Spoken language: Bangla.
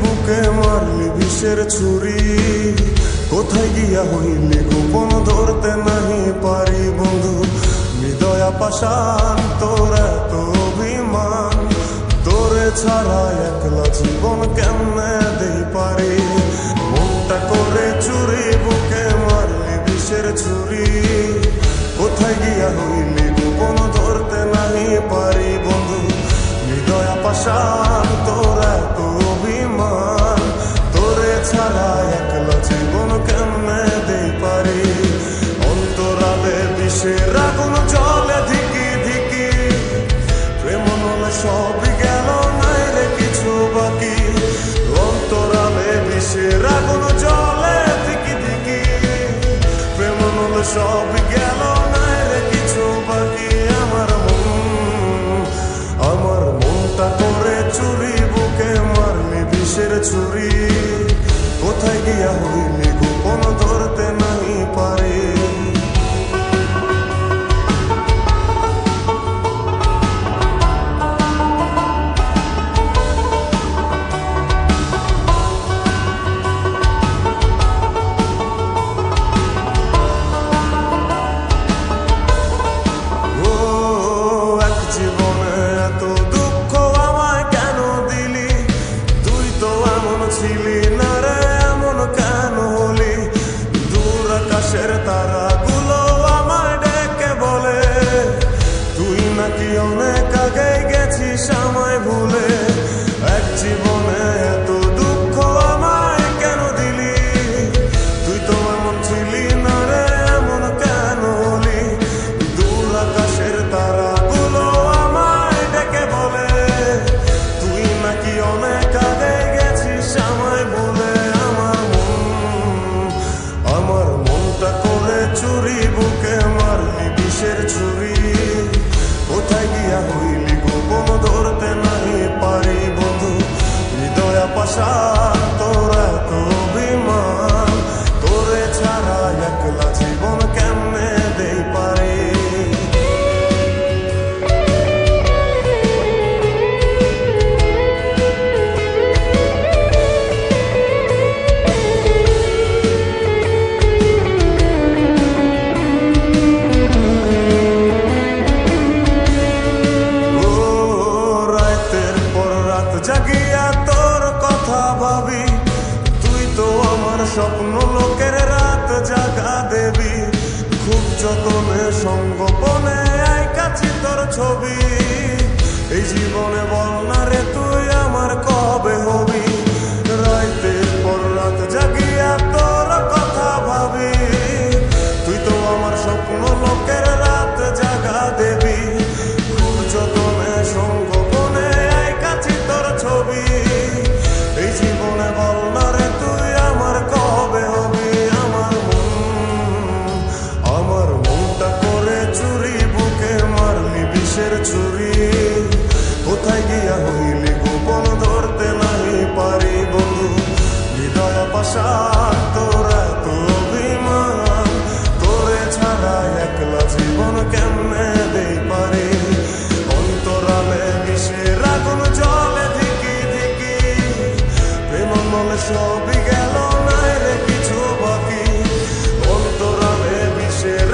বুকে মারলি বিষের ছুরি, কোথায় গিয়া হইলি গোপন ধরতে নাহি পারি বন্ধু। হৃদয়া পাষাণ তোর এত অভিমান, তোরে ছাড়া একলা জীবন কেমনে দেই পারি। মনটা করে চুরি বুকে মারলি বিষের ছুরি, কোথায় গিয়া হইলি গোপন ধরতে নাহি পারি বন্ধু। হৃদয়া পাষাণ তোর এত অভিমান, তোরে ছাড়া একলা জীবন কেমনে দেই পারি। অন্তরালে বিষের আগুন জ্বলে ধিকি ধিকি, প্রেম নলে সবই গেল নাই রে কিছু বাকি। অন্তরালে বিষের আগুন জ্বলে ধিকি ধিকি, প্রেম নলে সবই গেল নাই রে কিছু বাকি। আমার মনটা করে চুরি বুকে মারলি বিষের ছুরি, কোথায় গিয়া হইলি গোপন ধরতে নাহি পারি। ছিলি না রে এমন কেন হলি, দূর আকাশের তারাগুলো আমায় ডেকে বলে, তুই নাকি অনেক আগে গেছিস আমায় ভুলে। এক জীবনে এত দুঃখ আমায় কেন দিলি, তুই তো এমন ছিলি না রে এমন কেন হলি। দূর আকাশের তারাগুলো আমায় ডেকে বলে, তুই নাকি অনেক আগে আমায় বলে। আমার মনটা করে চুরি বুকে মারলি বিষের ছুরি, কোথায় গিয়া হইলি গোপন ধরতে নাহি পারি বন্ধু। হৃদয়া পাষাণ তোর এত অভিমান, তোরে ছাড়া একলা জীবন কেমনে দেই পারি। জাগিয়া তোর কথা ভাবি, তুই তো আমার স্বপ্ন লোকের রাত জাগা দেবী। খুব যতনে সঙ্গোপনে আইকাছি তোর ছবি, এই জীবনে বল না রে তুই আমার কবে হবি। রাতের পর রাত জাগিয়া তোর কথা ভাবি, তুই তো আমার স্বপ্ন লোকের রাত জাগা দেবী। খুব যতনে সঙ্গোপনে আইকাছি তোর ছবি, এই জীবনে বল না রে তুই আমার কবে হবি। আমার মনটা করে চুরি বুকে মারলি বিষের ছুরি, কোথায় গিয়া হইলি গোপন ধরতে নাহি পারি বন্ধু। হৃদয়া পাষাণ তোর এত অভিমান, তোরে ছাড়া একলা জীবন কেমনে দেই পারি। অন্তরালে বিষের আগুন জ্বলে ধিকি ধিকি, প্রেম মলে সবই গেল নাই রে কিছু বাকি। অন্তরালে বিষের